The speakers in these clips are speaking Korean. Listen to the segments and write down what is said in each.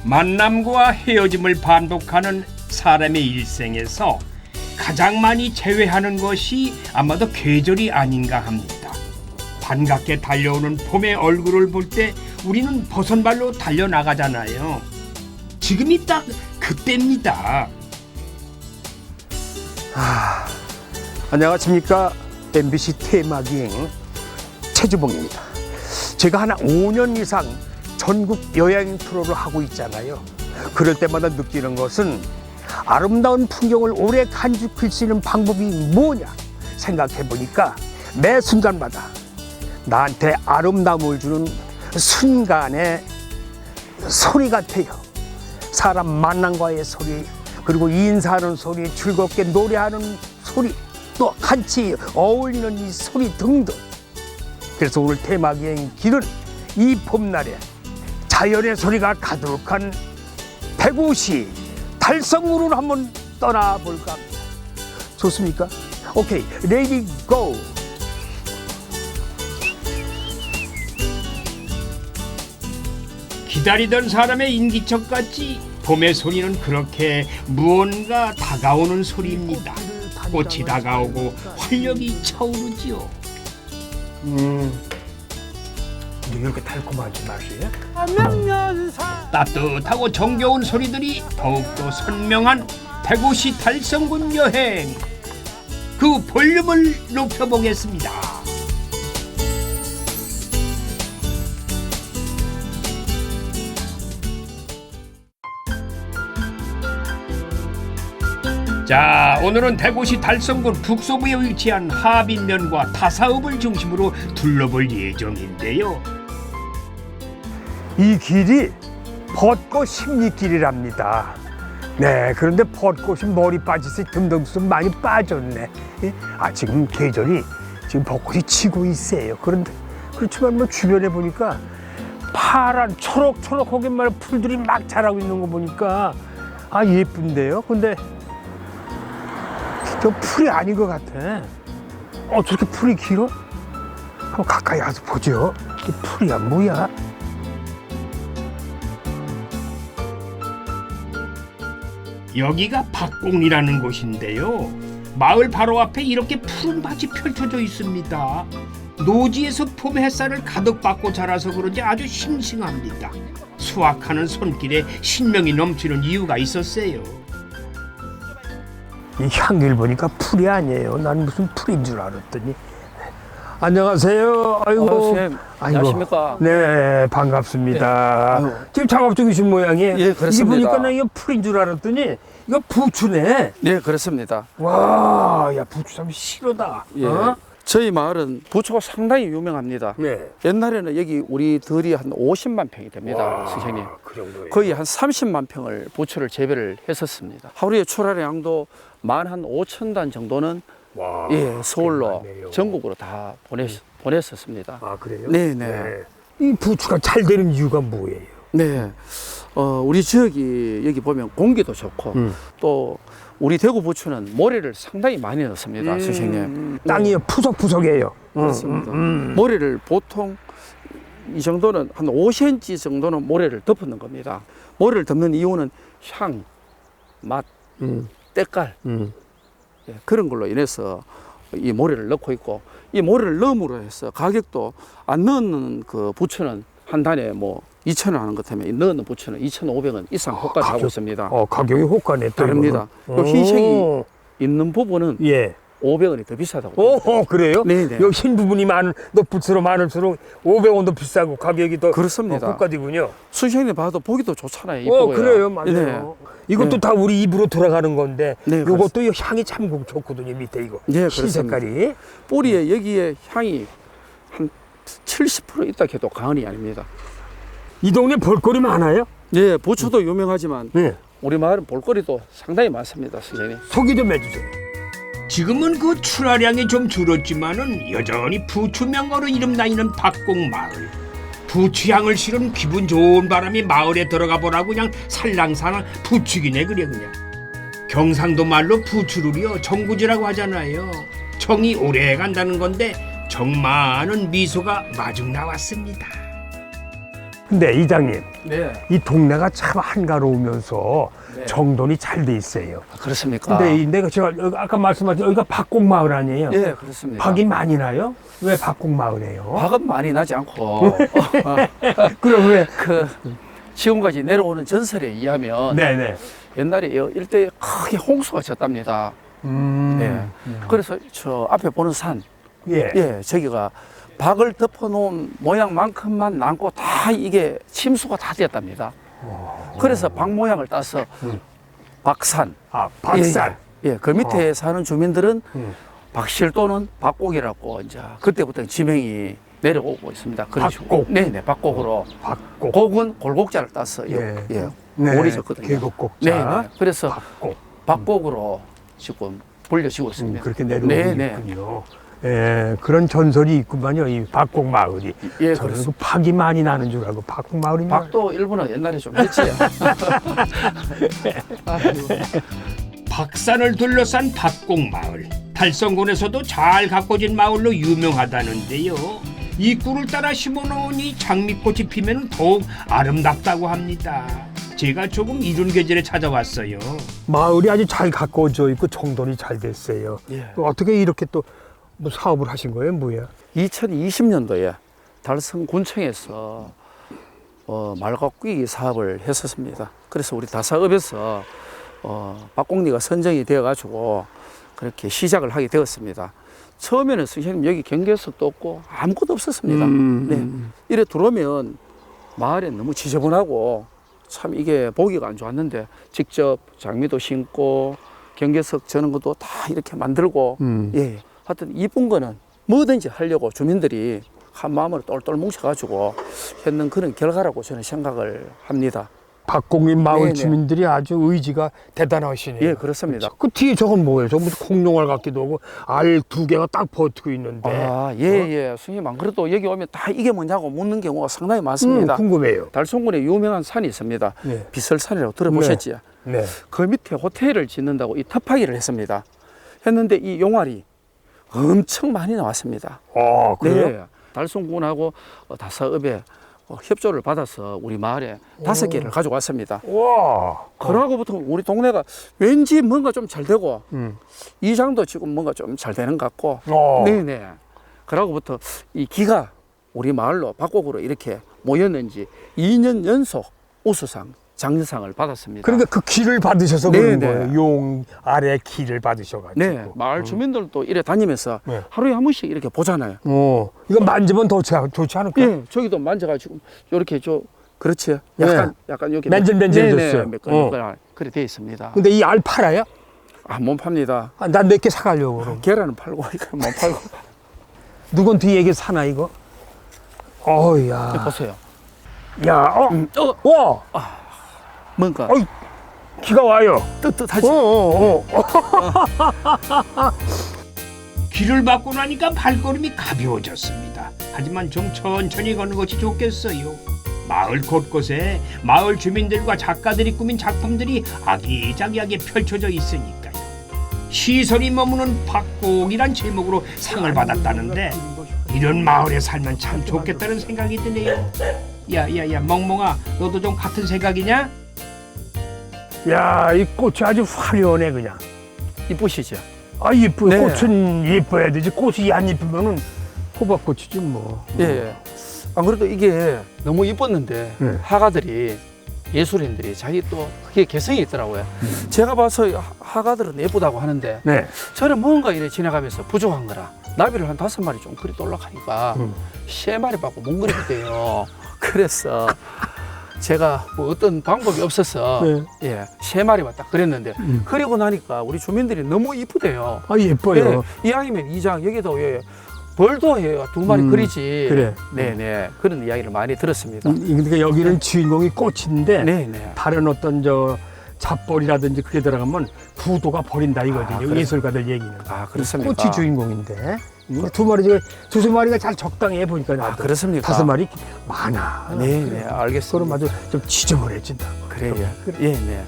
만남과 헤어짐을 반복하는 사람의 일생에서 가장 많이 재회하는 것이 아마도 계절이 아닌가 합니다. 반갑게 달려오는 봄의 얼굴을 볼 때 우리는 버선발로 달려나가잖아요. 지금이 딱 그때입니다. 안녕하십니까. MBC 테마기행 최주봉입니다. 제가 한 5년 이상 전국 여행 투어를 하고 있잖아요. 그럴 때마다 느끼는 것은 아름다운 풍경을 오래 간직할 수 있는 방법이 뭐냐 생각해 보니까 매 순간마다 나한테 아름다움을 주는 순간의 소리 같아요. 사람 만남과의 소리, 그리고 인사하는 소리, 즐겁게 노래하는 소리, 또 같이 어울리는 이 소리 등등. 그래서 오늘 테마기행 길은 이 봄날에 자연의 소리가 가득한 대구시 달성으로 한번 떠나볼까 합니다. 좋습니까? 오케이, 레디 고! 기다리던 사람의 인기척같이 봄의 소리는 그렇게 무언가 다가오는 소리입니다. 꽃이 다가오고 활력이 차오르지요. 이렇게 달콤하지 맛이? 따뜻하고 정겨운 소리들이 더욱더 선명한 대구시 달성군 여행. 그 볼륨을 높여보겠습니다. 자, 오늘은 대구시 달성군 북서부에 위치한 하빈면과 다사읍을 중심으로 둘러볼 예정인데요. 이 길이 벚꽃 심리길이랍니다. 네, 그런데 벚꽃이 머리 빠지듯이 듬덩듬 많이 빠졌네. 예? 지금 계절이 지금 벚꽃이 지고 있어요. 그런데 그렇지만 뭐 주변에 보니까 파란 초록초록하게 말 풀들이 막 자라고 있는 거 보니까 예쁜데요. 근데 저 풀이 아닌 것 같아. 저렇게 풀이 길어? 한번 가까이 가서 보죠. 이 풀이야 뭐야? 여기가 박공리라는 곳인데요. 마을 바로 앞에 이렇게 푸른 밭이 펼쳐져 있습니다. 노지에서 봄 햇살을 가득 받고 자라서 그런지 아주 싱싱합니다. 수확하는 손길에 신명이 넘치는 이유가 있었어요. 이 향기를 보니까 풀이 아니에요. 난 무슨 풀인 줄 알았더니. 안녕하세요. 아이고. 선생님, 안녕하십니까? 네, 반갑습니다. 네. 지금 작업 중이신 모양이에요. 예, 그렇습니다. 이 보니까 나 이거 풀인 줄 알았더니 이거 부추네. 네, 그렇습니다. 와, 야 부추 참 실하다. 예. 저희 마을은 부초가 상당히 유명합니다. 네. 옛날에는 여기 우리들이 한 50만 평이 됩니다, 와, 선생님. 그 정도예요. 거의 한 30만 평을 부초를 재배를 했었습니다. 하루에 출하량 양도 15,000단 정도는 와, 서울로 많네요. 전국으로 다 보냈었습니다. 그래요? 네네. 이 부추가 잘 되는 이유가 뭐예요? 네. 우리 지역이 여기 보면 공기도 좋고 또 우리 대구 부추는 모래를 상당히 많이 넣습니다, 선생님. 땅이 푸석푸석해요. 그렇습니다. 모래를 보통 이 정도는 한 5cm 정도는 모래를 덮는 겁니다. 모래를 덮는 이유는 향, 맛, 때깔 그런 걸로 인해서 이 모래를 넣고 있고, 이 모래를 넣음으로 해서 가격도 안 넣는 그 부추는 한 단에 뭐 2,000원 하는 것 때문에 넣는 부추는 2,500원 이상 호가를 하고 있습니다. 가격이 호가네. 또 다릅니다. 이거는. 그 흰색이 있는 부분은 예. 500원이 더 비싸다고. 오, 그래요? 네네. 여기 흰 부분이 높을수록 많을수록 500원도 비싸고 가격이 더 그렇습니다. 호가지군요. 수시형님 봐도 보기도 좋잖아요. 이쁘고요. 그래요, 맞아요. 네. 이것도 네. 다 우리 입으로 들어가는 건데, 네, 이것도 향이 참 좋거든요. 밑에 이거 네, 흰 그렇습니다. 색깔이. 뿌리에 여기에 향이 한 70% 있다 해도 과언이 아닙니다. 이 동네 볼거리 많아요? 예, 부추도 유명하지만 네. 우리 마을은 볼거리도 상당히 많습니다, 선생님. 소개 좀 해주세요. 지금은 그 출하량이 좀 줄었지만은 여전히 부추명어로 이름나이는 박공마을. 부추향을 실은 기분 좋은 바람이 마을에 들어가 보라고 그냥 살랑살랑 부추기네 그래 그냥. 경상도 말로 부추르려 정구지라고 하잖아요. 정이 오래 간다는 건데 정 많은 미소가 마중 나왔습니다. 근데 이장님, 네. 이 동네가 참 한가로우면서 네. 정돈이 잘 돼 있어요. 그렇습니까? 근데 제가 아까 말씀하신 여기가 박곡마을 아니에요? 예, 그렇습니다. 박이 많이 나요? 왜 박곡마을이에요? 박은 많이 나지 않고 그럼 왜? 그 지금까지 내려오는 전설에 의하면 네네. 옛날에 이 일대에 크게 홍수가 쳤답니다. 네. 그래서 저 앞에 보는 산, 예. 예, 저기가 박을 덮어놓은 모양만큼만 남고 다 이게 침수가 다 되었답니다. 그래서 박 모양을 따서 박산. 아, 박산. 예, 그 밑에 사는 주민들은 박실 또는 박곡이라고 이제 그때부터 지명이 내려오고 있습니다. 그런 식으로. 박곡. 네네, 박곡으로. 박곡. 곡은 골곡자를 따서 예. 예, 네. 오리 졌거든요. 계곡곡자. 네, 네. 그래서 박곡. 박곡으로 지금 불려지고 있습니다. 그렇게 내려오고 네, 네. 있군요. 예, 그런 전설이 있구만요. 이 박곡마을이. 예, 저는 그렇습니다. 그 박이 많이 나는 줄 알고 박곡마을이. 박도 일본어 옛날에 좀 했지. 박산을 둘러싼 박곡마을. 달성군에서도 잘 가꿔진 마을로 유명하다는데요. 이 꿀을 따라 심어놓은 이 장미꽃이 피면 더욱 아름답다고 합니다. 제가 조금 이른 계절에 찾아왔어요. 마을이 아주 잘 가꿔져 있고 정돈이 잘 됐어요. 예. 어떻게 이렇게 또 뭐 사업을 하신 거예요, 뭐야? 2020년도에 달성군청에서 마을 가꾸기 사업을 했었습니다. 그래서 우리 다사읍에서 박곡리가 선정이 되어가지고 그렇게 시작을 하게 되었습니다. 처음에는 선생님 여기 경계석도 없고 아무것도 없었습니다. 네. 이래 들어오면 마을에 너무 지저분하고 참 이게 보기가 안 좋았는데 직접 장미도 심고 경계석 저는 것도 다 이렇게 만들고 예. 하여튼 이쁜 거는 뭐든지 하려고 주민들이 한 마음으로 똘똘 뭉쳐가지고 했는 그런 결과라고 저는 생각을 합니다. 박곡리 마을 네네. 주민들이 아주 의지가 대단하시네요. 예, 그렇습니다. 그 뒤에 저건 뭐예요? 저건 무슨 공룡알 같기도 하고 알 두 개가 딱 버티고 있는데. 아, 예, 예. 선생님, 안 그래도 여기 오면 다 이게 뭐냐고 묻는 경우가 상당히 많습니다. 궁금해요. 달성군에 유명한 산이 있습니다. 네. 비설산이라고 들어보셨지요? 네. 그 밑에 호텔을 짓는다고 이 터파기를 했습니다. 했는데 이 용알이 엄청 많이 나왔습니다. 그래요? 네. 달성군하고 다사읍에 협조를 받아서 우리 마을에 5개를 가져왔습니다. 와. 그러고부터 우리 동네가 왠지 뭔가 좀 잘 되고 이장도 지금 뭔가 좀 잘 되는 것 같고 네네. 그러고부터 이 기가 우리 마을로 박곡으로 이렇게 모였는지 2년 연속 우수상 장려상을 받았습니다. 그러니까 그 기를 받으셔서 네, 그런 네. 거예요. 용 아래 기를 받으셔가지고. 네, 마을 주민들도 이래 다니면서 네. 하루에 한 번씩 이렇게 보잖아요. 이거 만지면 더 좋지 않을까요? 예, 저기도 만져가지고 이렇게 그렇지. 약간 여기 맨질맨질해졌어요. 매끌매끌 그래 돼 있습니다. 근데 이 알 팔아요? 못 팝니다. 난 몇 개 사가려고 그럼. 계란은 팔고 이거 못 팔고. 누구한테 얘기 사나 이거? 어우야. 보세요. 야, 와, 뭔가 어이, 기가 와요. 뜨뜻하지. 길을 받고 나니까 발걸음이 가벼워졌습니다. 하지만 좀 천천히 걷는 것이 좋겠어요. 마을 곳곳에 마을 주민들과 작가들이 꾸민 작품들이 아기자기하게 펼쳐져 있으니까요. 시선이 머무는 박곡이란 제목으로 상을 받았다는데 이런 마을에 살면 참 좋겠다는 생각이 드네요. 야야야 멍멍아, 너도 좀 같은 생각이냐? 야, 이 꽃이 아주 화려하네 그냥. 이쁘시죠? 아, 예뻐. 네. 꽃은 예뻐야 되지. 꽃이 안 예쁘면은 호박꽃이지 뭐. 예. 안 그래도 이게 너무 이뻤는데 네. 화가들이 예술인들이 자기 또 그게 개성이 있더라고요. 제가 봐서 화가들은 예쁘다고 하는데 네. 저는 뭔가 이래 지나가면서 부족한 거라 나비를 한 5마리 좀 그리 떨락하니까 3마리 받고 못 그리거든요. 그래서 제가 뭐 어떤 방법이 없어서 네. 예, 3마리만 딱 그렸는데 그리고 나니까 우리 주민들이 너무 이쁘대요. 아, 예뻐요. 예, 이왕이면 2장 여기도 예, 벌도 해요. 2마리 그리지. 그래. 네네. 그런 이야기를 많이 들었습니다. 그러니까 여기는 주인공이 꽃인데 네네. 다른 어떤 저 잡벌이라든지 그게 들어가면 구도가 버린다 이거든요. 그래서- 예술가들 얘기는. 아, 그렇습니까? 꽃이 주인공인데 두 마리 두세 마리가 잘 적당해 보니까 아, 그렇습니까? 5마리 많아. 네네. 알겠습니다. 그럼 아주 좀 지저분해진다. 그래요. 예, 네.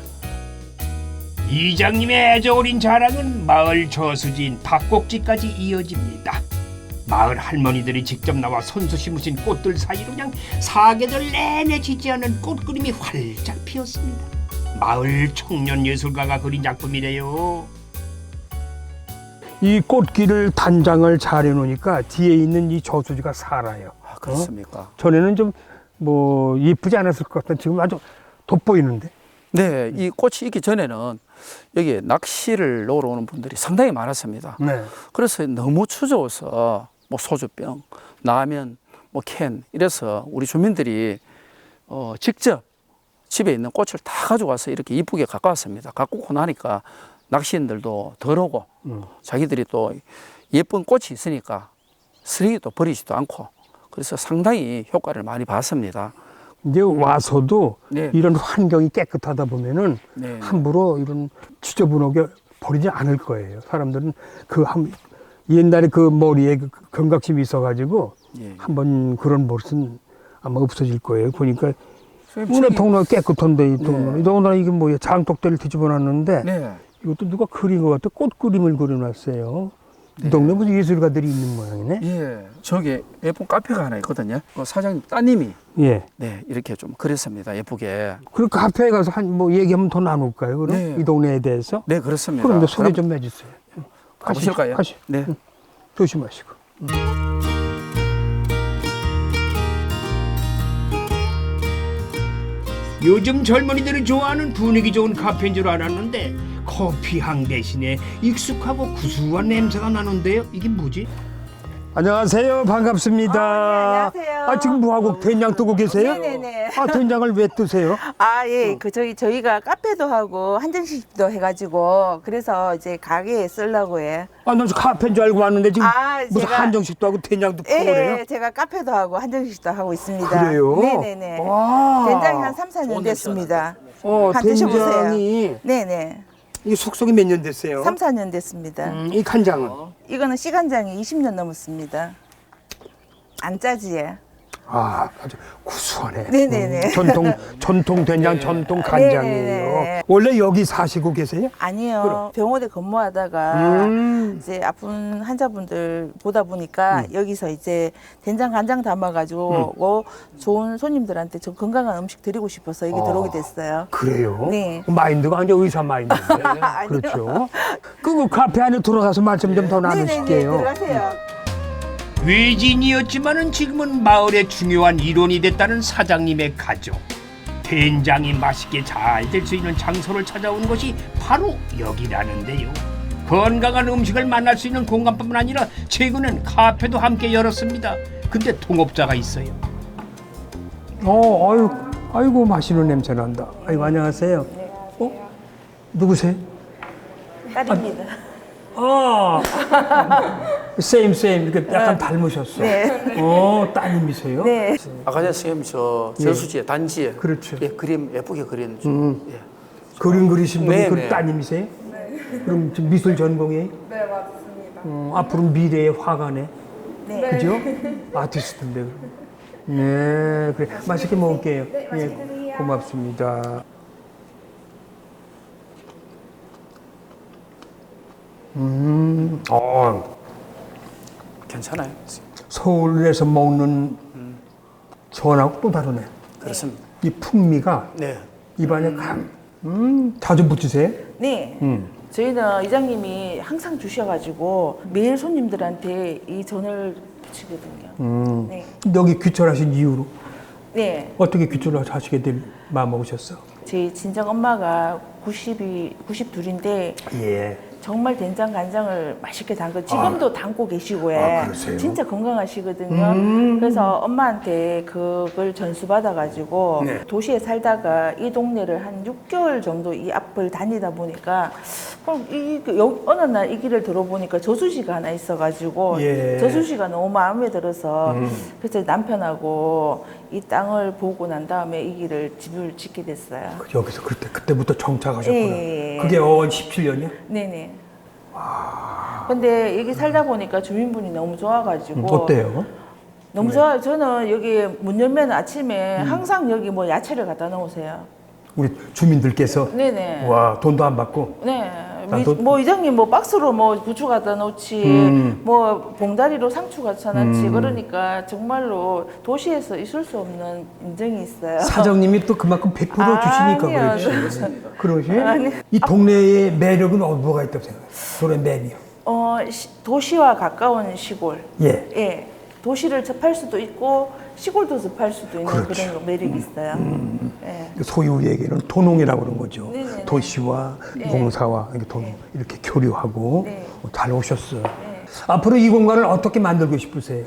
이장님의 애저 어린 자랑은 마을 저수지인 박곡지까지 이어집니다. 마을 할머니들이 직접 나와 손수 심으신 꽃들 사이로 그냥 사계절 내내 지지 않는 꽃그림이 활짝 피었습니다. 마을 청년 예술가가 그린 작품이래요. 이 꽃길을 단장을 잘 해놓으니까 뒤에 있는 이 저수지가 살아요. 아, 그렇습니까? 전에는 좀 뭐 예쁘지 않았을 것 같은 지금 아주 돋보이는데. 네, 이 꽃이 있기 전에는 여기에 낚시를 놀러 오는 분들이 상당히 많았습니다. 네. 그래서 너무 추워서 뭐 소주병, 라면, 뭐 캔 이래서 우리 주민들이 직접 집에 있는 꽃을 다 가져와서 이렇게 이쁘게 갖고 왔습니다. 갖고 오고 나니까 낚시인들도 덜 오고 자기들이 또 예쁜 꽃이 있으니까 쓰레기도 버리지도 않고 그래서 상당히 효과를 많이 봤습니다. 이제 와서도 네. 이런 환경이 깨끗하다 보면은 네. 함부로 이런 지저분하게 버리지 않을 거예요. 사람들은 옛날에 그 머리에 그 경각심이 있어가지고 예. 한번 그런 버릇은 아마 없어질 거예요. 보니까 선생님, 문화 저기- 통로 깨끗한데 이 통로. 네. 더군다나 이게 뭐야 장독대를 뒤집어놨는데 네. 이것도 누가 그린 것 같아. 꽃 그림을 그려놨어요. 이 동네 무슨 예술가들이 있는 모양이네. 예, 저기 예쁜 카페가 하나 있거든요. 그 사장님 따님이 예. 네 이렇게 좀 그렸습니다. 예쁘게. 그리고 카페에 가서 뭐 얘기하면 더 나눌까요? 그럼 네. 이 동네에 대해서. 네 그렇습니다. 그럼 소개 그럼 좀 해주세요. 가보실까요? 가시. 네. 조심하시고. 요즘 젊은이들이 좋아하는 분위기 좋은 카페인 줄 알았는데 커피향 대신에 익숙하고 구수한 냄새가 나는데요. 이게 뭐지? 안녕하세요. 반갑습니다. 안녕하세요. 지금 뭐하고 된장 뜨고 계세요? 네네네. 된장을 왜 뜨세요? 예. 저희가 카페도 하고 한정식도 해가지고, 그래서 이제 가게에 쓰려고 해. 나 카페인 줄 알고 왔는데 지금 무슨 제가- 한정식도 하고 된장도 푸고 그래요? 예, 제가 카페도 하고 한정식도 하고 있습니다. 그래요? 네네네. 와. 된장이 한 3, 4년 됐습니다. 어, 한 드셔보세요. 된장이 네네. 이 숙성이 몇 년 됐어요? 3, 4년 됐습니다. 이 간장은? 이거는 시간장이 20년 넘었습니다. 안 짜지에. 아주 구수하네. 네네네. 전통 된장, 전통 간장이에요. 네네네. 원래 여기 사시고 계세요? 아니요. 병원에 근무하다가 이제 아픈 환자분들 보다 보니까 여기서 이제 된장 간장 담아가지고 좋은 손님들한테 좀 건강한 음식 드리고 싶어서 여기 들어오게 됐어요. 그래요? 네. 마인드가 완전 의사 마인드인데. 아니요. 그렇죠. 그 카페 안에 들어가서 말씀 좀 더 네네네. 나누실게요. 들어가세요. 외지인이었지만은 지금은 마을의 중요한 일원이 됐다는 사장님의 가족. 된장이 맛있게 잘 될 수 있는 장소를 찾아온 것이 바로 여기라는데요. 건강한 음식을 만날 수 있는 공간뿐만 아니라 최근엔 카페도 함께 열었습니다. 근데 통업자가 있어요. 아이고 맛있는 냄새 난다. 아이고 안녕하세요. 누구세요? 딸입니다. same 이렇게 약간 닮으셨어. 네. 따님이세요? 네. 아까 전에 선생님 저 저수지에 단지에 그렇죠. 예, 그림 예쁘게 그린 예. 그림 그리신 분이 네, 그 네. 따님이세요? 그럼 지금 미술 전공이에요? 네 맞습니다. 앞으로 미래의 화가네. 네. 그죠? 아티스트인데. 네, 그래. 맛있게 먹을게요. 네, 맛있게 드세요. 고맙습니다. 괜찮아요. 서울에서 먹는 전하고 또 다르네. 그렇습니다. 이 풍미가 네. 입안에 자주 붙이세요? 네. 저희는 이장님이 항상 주셔가지고 매일 손님들한테 이 전을 붙이거든요. 네. 여기 귀촌하신 이후로 네. 어떻게 귀촌을 하시게 될 마음 먹으셨어? 제 친정 엄마가 92인데 예. 정말 된장 간장을 맛있게 담고 지금도 담고 계시고 그러세요? 진짜 건강하시거든요. 그래서 엄마한테 그걸 전수 받아가지고 네. 도시에 살다가 이 동네를 한 6개월 정도 이 앞을 다니다 보니까 어느 날 이 길을 들어보니까 저수지가 하나 있어가지고 예. 저수지가 너무 마음에 들어서 그래서 남편하고 이 땅을 보고 난 다음에 이 길을 집을 짓게 됐어요. 여기서 그때부터 정착하셨구나. 예. 그게 17년이요? 네네. 근데 여기 살다 보니까 주민분이 너무 좋아가지고 어때요? 너무 좋아요. 저는 여기 문 열면 아침에 항상 여기 뭐 야채를 갖다 놓으세요. 우리 주민들께서 네네. 와 돈도 안 받고 네. 나도- 뭐 이장님 뭐 박스로 뭐 부추 갖다 놓지 뭐 봉다리로 상추 갖다 놓지 그러니까 정말로 도시에서 있을 수 없는 인정이 있어요. 사장님이 또 그만큼 100% 주시니까 아니요. 그렇지. 그러지? 아니. 이 동네의 매력은 뭐가 있다고 생각해요? 동네 매력. 도시와 가까운 시골. 예. 예. 도시를 접할 수도 있고 시골도 접할 수도 있는 그렇죠. 그런 매력이 있어요. 예. 소위 우리에게는 도농이라고 그러는 거죠. 네네네. 도시와 네. 농사와 이렇게 이렇게 교류하고 네. 잘 오셨어요. 앞으로 이 공간을 어떻게 만들고 싶으세요?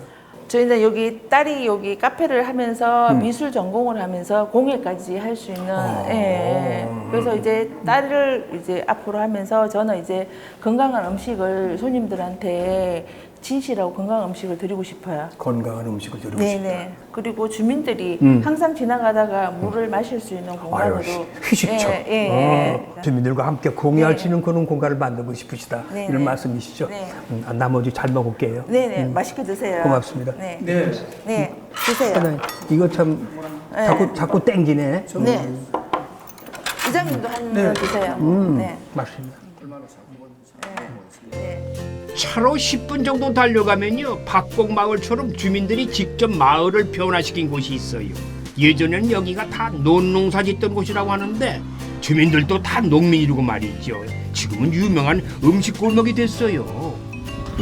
저희는 여기 딸이 여기 카페를 하면서 미술 전공을 하면서 공예까지 할 수 있는 예. 그래서 이제 딸을 이제 앞으로 하면서 저는 이제 건강한 음식을 손님들한테 진실하고 건강한 음식을 드리고 싶어요. 건강한 음식을 드리고 싶다. 네네. 그리고 주민들이 항상 지나가다가 물을 마실 수 있는 공간으로 휴식처. 주민들과 함께 공유할 수 있는 그런 공간을 만들고 싶으시다. 네, 이런 네. 말씀이시죠? 네. 나머지 잘 먹을게요. 네네. 맛있게 드세요. 고맙습니다. 네. 네. 네. 드세요. 사장님, 이거 참 자꾸 땡기네. 네. 이장님도 한 번 드세요. 네. 맛있습니다. 차로 10분 정도 달려가면요 박곡마을처럼 주민들이 직접 마을을 변화시킨 곳이 있어요. 예전에는 여기가 다 논농사 짓던 곳이라고 하는데 주민들도 다 농민이고 말이죠. 지금은 유명한 음식 골목이 됐어요.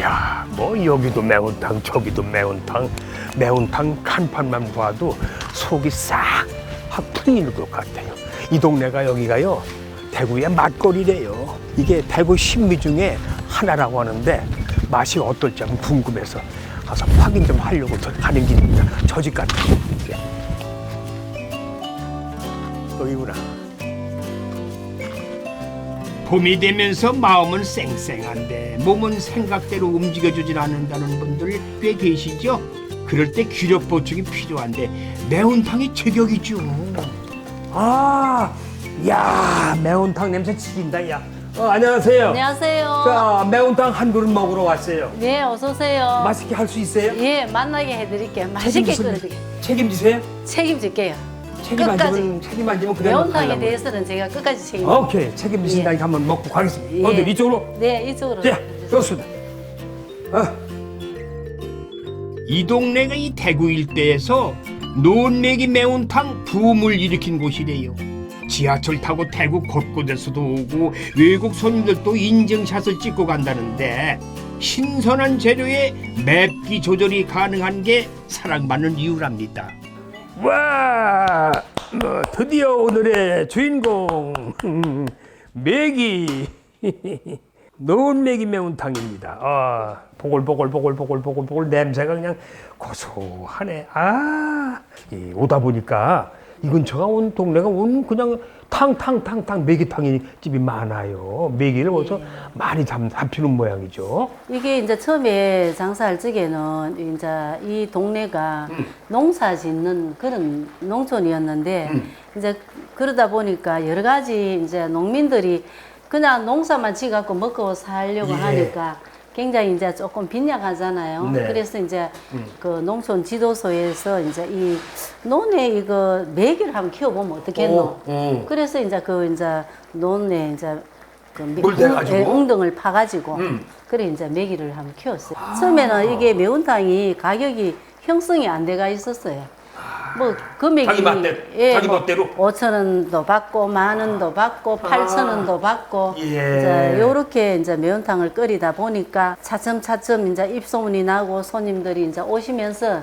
야, 뭐 여기도 매운탕, 저기도 매운탕, 매운탕 간판만 봐도 속이 싹 확 풀리는 것 같아요. 이 동네가 여기가요 대구의 맛거리래요. 이게 대구 신미 중에 하나라고 하는데 맛이 어떨지 한번 궁금해서 가서 확인 좀 하려고 가는 길입니다. 저 집 같아요. 여기구나. 봄이 되면서 마음은 쌩쌩한데 몸은 생각대로 움직여주질 않는다는 분들 꽤 계시죠? 그럴 때 기력 보충이 필요한데 매운탕이 제격이죠. 아, 야, 매운탕 냄새 지긴다, 야. 안녕하세요. 안녕하세요. 자, 매운탕 한 그릇 먹으러 왔어요. 네, 어서 오세요. 맛있게 할 수 있어요? 예, 만나게 해드릴게요. 맛있게 책임지세요. 끓여드릴게요. 책임지세요? 책임질게요. 책임 안 지면 그래. 매운탕에 대해서는 제가 끝까지 책임. 오케이, 책임지신다니까 한번 먹고 가겠습니다. 예. 어디 이쪽으로? 네, 이쪽으로. 자, 좋습니다. 이 동네가 이 대구 일대에서 논매기 매운탕 붐을 일으킨 곳이래요. 지하철 타고 대구 곳곳에서도 오고 외국 손님들도 인증샷을 찍고 간다는데 신선한 재료에 맵기 조절이 가능한 게 사랑받는 이유랍니다. 와, 드디어 오늘의 주인공 매기 논매기 매운탕입니다. 보글보글 냄새가 그냥 고소하네. 오다 보니까 이 근처가 온 동네가 그냥 탕탕탕탕 매기탕이 집이 많아요. 매기를 어디서 많이 잡히는 모양이죠. 이게 이제 처음에 장사할 적에는 이제 이 동네가 농사 짓는 그런 농촌이었는데 이제 그러다 보니까 여러 가지 이제 농민들이 그냥 농사만 지갖고 먹고 살려고 하니까 굉장히 이제 조금 빈약하잖아요. 네. 그래서 이제 그 농촌 지도소에서 이제 이 논에 이거 매기를 한번 키워보면 어떻겠노? 그래서 이제 그 이제 논에 이제 그 물 대가지고? 웅덩을 파가지고 그래 이제 매기를 한번 키웠어요. 처음에는 이게 매운탕이 가격이 형성이 안 돼가 있었어요. 뭐 금액이 자기 멋대로? 5,000원도 받고 10,000원도 받고 8,000원도 받고 이제 요렇게 이제 매운탕을 끓이다 보니까 차츰차츰 이제 입소문이 나고 손님들이 이제 오시면서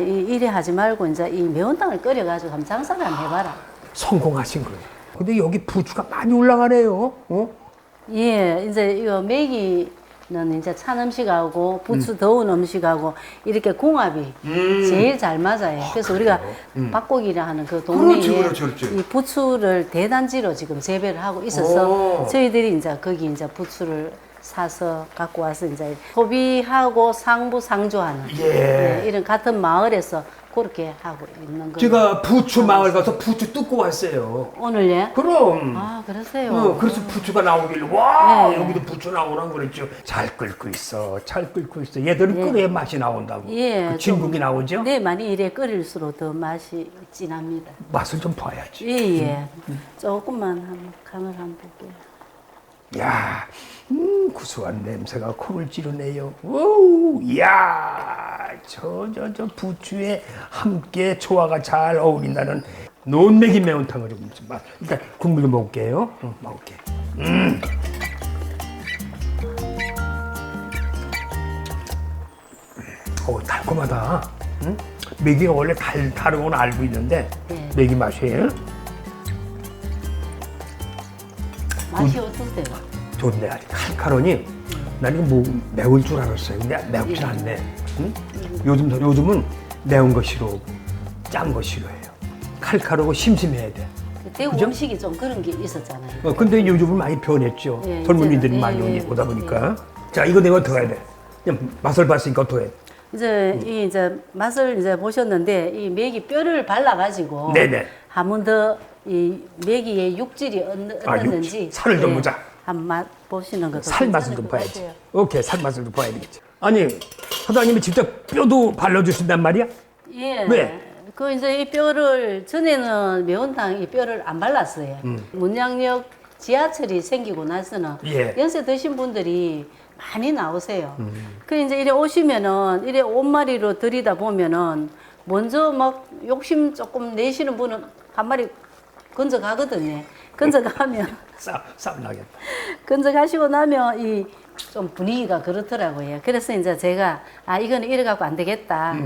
이래 하지 말고 이제 이 매운탕을 끓여가지고 한번 장사를 한번 해봐라. 성공하신 거예요. 근데 여기 부추가 많이 올라가네요. 예, 이제 이거 매기는 이제 찬 음식하고 부추 더운 음식하고 이렇게 궁합이 제일 잘 맞아요. 그래서 우리가 박곡이라 하는 그 동네에 그렇죠. 이 부추를 대단지로 지금 재배를 하고 있어서 저희들이 이제 거기 이제 부추를 사서 갖고 와서 이제 소비하고 상부상조하는 이런 같은 마을에서 그렇게 하고 있는 거예요. 제가 부추 마을 가서 부추 뜯고 왔어요. 오늘 예? 그럼. 아, 그러세요? 그래서 부추가 나오길래 와 네. 여기도 부추 나오란 그랬죠. 잘 끓고 있어. 얘들은 끓여야 맛이 나온다고. 예, 그 진국이 나오죠. 네, 많이 이래 끓일수록 더 맛이 진합니다. 맛을 좀 봐야지. 예, 예. 조금만 한번 간을 한번 볼게요. 야, 구수한 냄새가 코를 찌르네요. 오, 야, 저 부추에 함께 조화가 잘 어울린다는 논맥이 매운탕을 좀 일단 국물 좀 먹을게요. 먹을게. 달콤하다. 응? 메기가 원래 다른 건 알고 있는데 네. 메기 맛이에요. 맛이 어떠세요? 좋네. 아주 칼칼하니 난 이거 뭐 매울 줄 알았어요. 근데 매우질 않네. 응? 요즘은 매운 거 싫어하고 짠 거 싫어해요. 칼칼하고 심심해야 돼. 대구 그죠? 음식이 좀 그런 게 있었잖아요. 근데 요즘은 많이 변했죠. 예, 젊은이들이 이제는, 많이 예, 오다 보니까. 자, 이거 내가 어떻게 해야 돼? 그냥 맛을 봤으니까 어떻게 해? 이제 이 이제 맛을 이제 보셨는데 이 메기 뼈를 발라가지고 네네. 한 번 더 이 메기의 육질이 어떻는지 살을 좀 보자. 한번 맛 보시는 것도 살 맛을 괜찮을 좀 것 봐야지. 같아요. 오케이, 살 맛을 좀 봐야 되겠지. 아니, 사장님이 직접 뼈도 발라주신단 말이야? 예. 왜? 그 이제 이 뼈를 전에는 매운탕 이 뼈를 안 발랐어요. 문양역 지하철이 생기고 나서는 예. 연세 드신 분들이 많이 나오세요. 그 이제 이래 오시면은 이래 옷마리로 들이다 보면은 먼저 막 욕심 조금 내시는 분은 한 마리 건져 가거든요. 건져 가면 싸움 나겠다. 건져 가시고 나면 이 좀 분위기가 그렇더라고요. 그래서 이제 제가 이거는 이래 갖고 안 되겠다.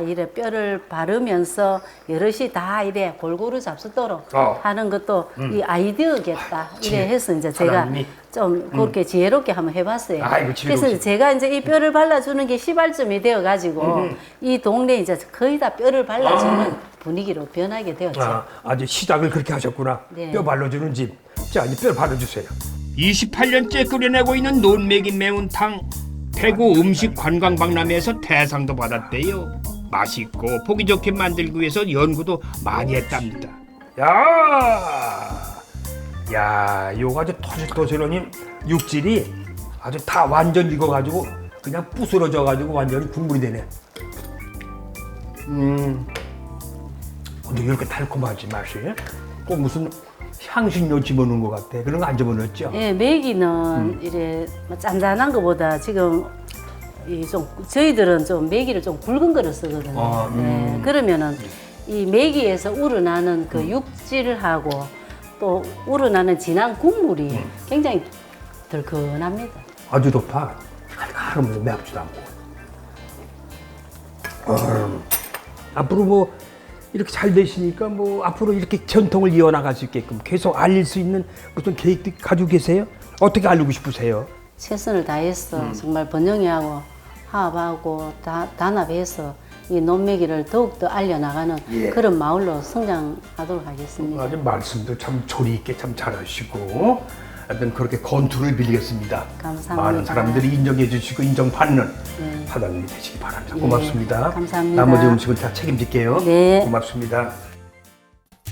이래 뼈를 바르면서 여럿이 다 이래 골고루 잡수도록 하는 것도 이 아이디어겠다. 이래 해서 이제 제가 사장님이? 좀 그렇게 지혜롭게 한번 해봤어요. 아이고, 지혜롭지. 그래서 제가 이제 이 뼈를 발라주는 게 시발점이 되어가지고 이 동네 이제 거의 다 뼈를 발라주는 분위기로 변하게 되었죠. 아주 시작을 그렇게 하셨구나. 네. 뼈 발라주는 집. 자, 이제 뼈 발라주세요. 28년째 끓여내고 있는 논매기 매운탕. 대구 음식 관광 박람회에서 대상도 받았대요. 맛있고 보기 좋게 만들기 위해서 연구도 많이 했답니다. 야, 요거 아주 토실토실하니 육질이 아주 다 완전 익어가지고 그냥 부스러져가지고 완전히 국물이 되네. 근데 이렇게 달콤하지 맛이? 꼭 무슨 향신료 집어넣은 것 같아. 그런 거 안 집어넣었죠? 예, 메기는 이래 뭐 짠짠한 것보다 지금 이 좀 저희들은 좀 메기를 좀 굵은 거를 쓰거든요. 예, 그러면은 이 메기에서 우러나는 그 육질하고 또 우러나는 진한 국물이 굉장히 덜큰합니다. 아주 좋다. 칼칼하면서 매우지도 않고. 앞으로 뭐 이렇게 잘 되시니까 뭐 앞으로 이렇게 전통을 이어나갈 수 있게끔 계속 알릴 수 있는 무슨 계획도 가지고 계세요? 어떻게 알리고 싶으세요? 최선을 다해서 정말 번영회하고 화합하고 단합해서 이 논매기를 더욱더 알려나가는 그런 마을로 성장하도록 하겠습니다. 아주 말씀도 참 조리 있게 참 잘하시고 하여튼 그렇게 건투를 빌리겠습니다. 감사합니다. 많은 사람들이 인정해 주시고 인정받는 사장님이 되시기 바랍니다. 고맙습니다. 감사합니다. 나머지 음식은 다 책임질게요. 네. 고맙습니다.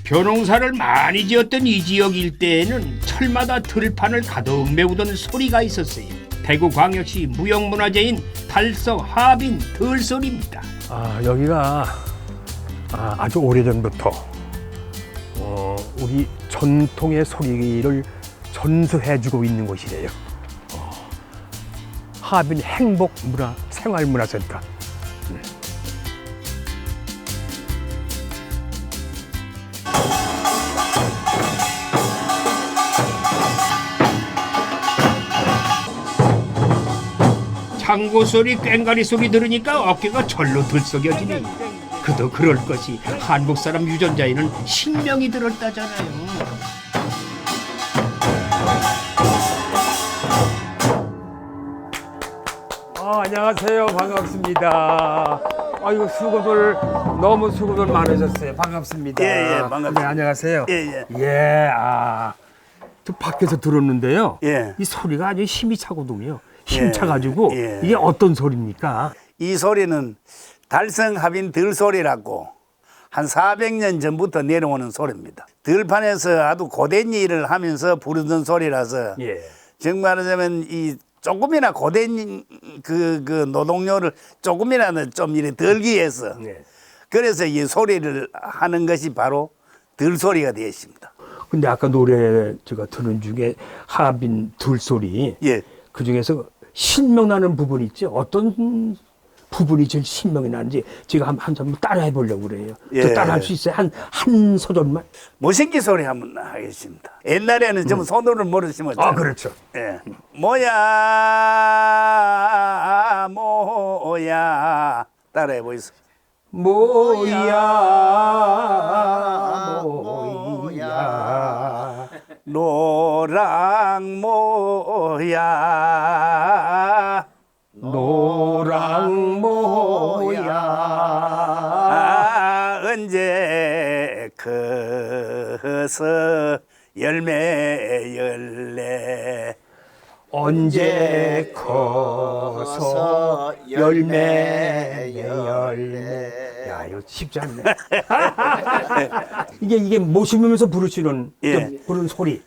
벼농사를 많이 지었던 이 지역 일대에는 철마다 들판을 가득 메우던 소리가 있었어요. 대구광역시 무형문화재인 달성 하빈 들소리입니다. 여기가 아주 오래전부터 우리 전통의 소리를 전수해주고 있는 곳이래요. 하빈 행복문화 생활문화센터. 창고 소리, 꽹과리 소리 들으니까 어깨가 절로 들썩여지네. 그도 그럴 것이 한국 사람 유전자에는 신명이 들었다잖아요. 안녕하세요. 반갑습니다. 아이고 너무 수고들 많으셨어요. 반갑습니다. 예, 반갑습니다. 네, 안녕하세요. 예. 저 밖에서 들었는데요. 예. 이 소리가 아주 힘이 차거든요. 힘차가지고 예. 이게 어떤 소리입니까? 이 소리는 달성하빈 들소리라고 한 400년 전부터 내려오는 소리입니다. 들판에서 아주 고된 일을 하면서 부르던 소리라서 예. 정말 말하자면 이 조금이나 고된 그 노동요를 조금이라도 좀 이렇게 덜기 위해서 네. 그래서 이 소리를 하는 것이 바로 들소리가 되었습니다. 근데 아까 노래 제가 들은 중에 하빈 들소리 예. 그 중에서 신명나는 부분 있죠. 어떤 부분이 제일 신명이 나는지 제가 한번 따라해 보려고 그래요. 예. 저 따라할 수 있어요? 한 소절만. 모신기 소리 한번 하겠습니다. 옛날에는 전부 손으로 모를 심었죠. 아 그렇죠. 예. 뭐야 뭐야 따라해 보이소. 뭐야 노랑 뭐야 노랑 뭐야 언제 커서 열매 열래 언제 커서 열매 야 이거 쉽지 않네. 이게 모 심으면서 부르시는 예. 부르는 소리.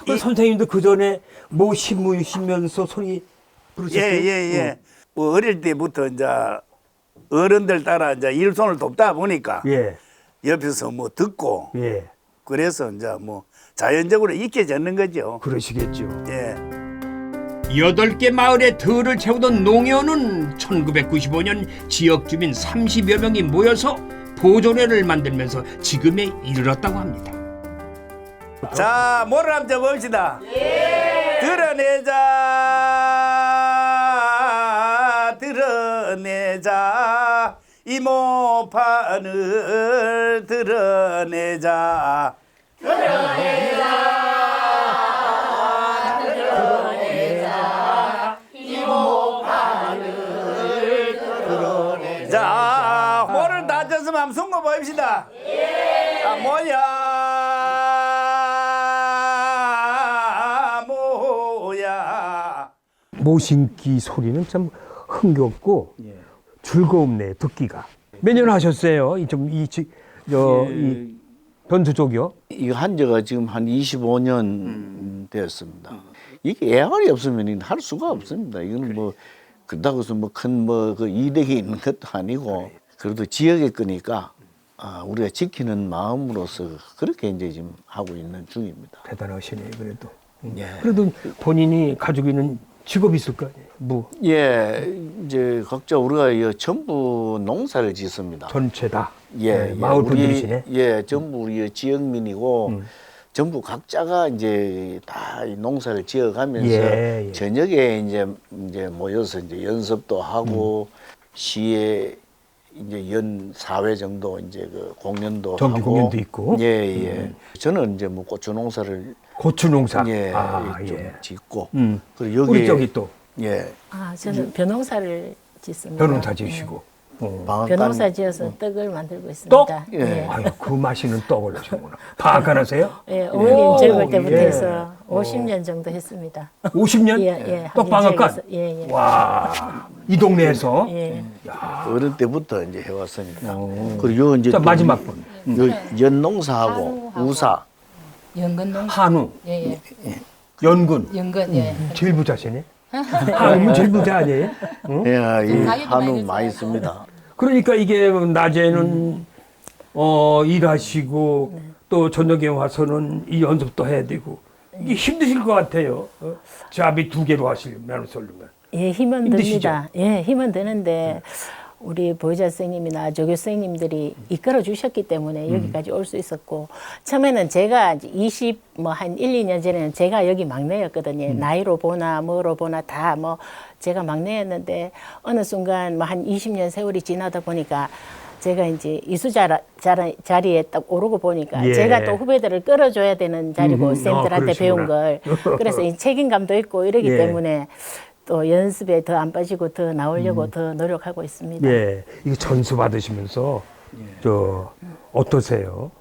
그 선생님도 그 전에 모 심으시면서 소리 부르셨어요? 예예예. 뭐 어릴 때부터 이제 어른들 따라 이제 일손을 돕다 보니까 예. 옆에서 뭐 듣고 예. 그래서 이제 뭐 자연적으로 익혀졌는 거죠. 그러시겠죠. 예. 8개 마을의 들을 채우던 농협은 1995년 지역 주민 30여 명이 모여서 보존회를 만들면서 지금에 이르렀다고 합니다. 자, 뭐를 한번 봅시다. 예. 드러내자 이모판을 드러내자. 자, 뭐를 다쳤으면 한번 숨고 봅시다. 자, 뭐야. 모신기 소리는 참 흥겹고 즐거움네 듣기가. 몇 년 하셨어요? 이 변두 쪽이요? 이거 한 지가 지금 한 25년 되었습니다. 이게 애활이 없으면 할 수가 없습니다. 이거는 뭐 그렇다고 해서 뭐 큰 그 이득이 있는 것도 아니고 그래도 지역의 거니까 우리가 지키는 마음으로서 그렇게 이제 지금 하고 있는 중입니다. 대단하시네 그래도. 예. 그래도 본인이 가지고 있는 직업이 있을 거 아니에요? 뭐 예, 이제 각자 우리가 전부 농사를 짓습니다. 전체 다. 예, 네, 마을 분들이시네. 예, 전부 우리 지역민이고 전부 각자가 이제 다 이 농사를 지어가면서 예. 저녁에 이제 모여서 이제 연습도 하고 시에 이제 연 4회 정도 이제 그 공연도 정기 하고 공연도 있고. 예. 저는 이제 뭐 고추 농사를 고추 농사. 예, 좀 예. 짓고 음. 그리고 여기 우리 저기 또 예. 저는 벼농사를 짓습니다. 변호사 지으시고. 벼농사 지어서 떡을 만들고 있습니다. 떡? 예. 아유, 그 맛있는 떡을 하시구나. 방앗간 하세요? 예, 어머님 젊을 때부터 예. 해서 50년 정도 했습니다. 50년? 예. 떡 방앗간? 예. 와, 이 동네에서? 예. 어른 때부터 이제 해왔으니까. 그리고 요 이제 자, 또 마지막 분. 요 연농사하고 우사. 연근농. 한우, 예. 연근. 연근. 예. 제일 부자시네. 한우면 제일 부자 아니에요? 응? 예, 이 가격이 한우 많이 많이 씁니다. 그러니까 이게 낮에는 일하시고 또 저녁에 와서는 이 연습도 해야 되고 이게 힘드실 것 같아요. 잡이 2개로 하시려면 썰려면. 예, 힘은 힘드시죠? 듭니다. 예, 힘은 드는데 우리 보호자 선생님이나 조교 선생님들이 이끌어 주셨기 때문에 여기까지 올 수 있었고 처음에는 제가 한 1, 2년 전에는 제가 여기 막내였거든요. 나이로 보나 뭐로 보나 다 뭐 제가 막내였는데 어느 순간 뭐 한 20년 세월이 지나다 보니까 제가 이제 이수 자리에 딱 오르고 보니까 예. 제가 또 후배들을 끌어줘야 되는 자리고 쌤들한테 배운 걸 그래서 이 책임감도 있고 이러기 예. 때문에 또 연습에 더 안 빠지고 더 나오려고 더 노력하고 있습니다. 예, 이거 전수 받으시면서 어떠세요?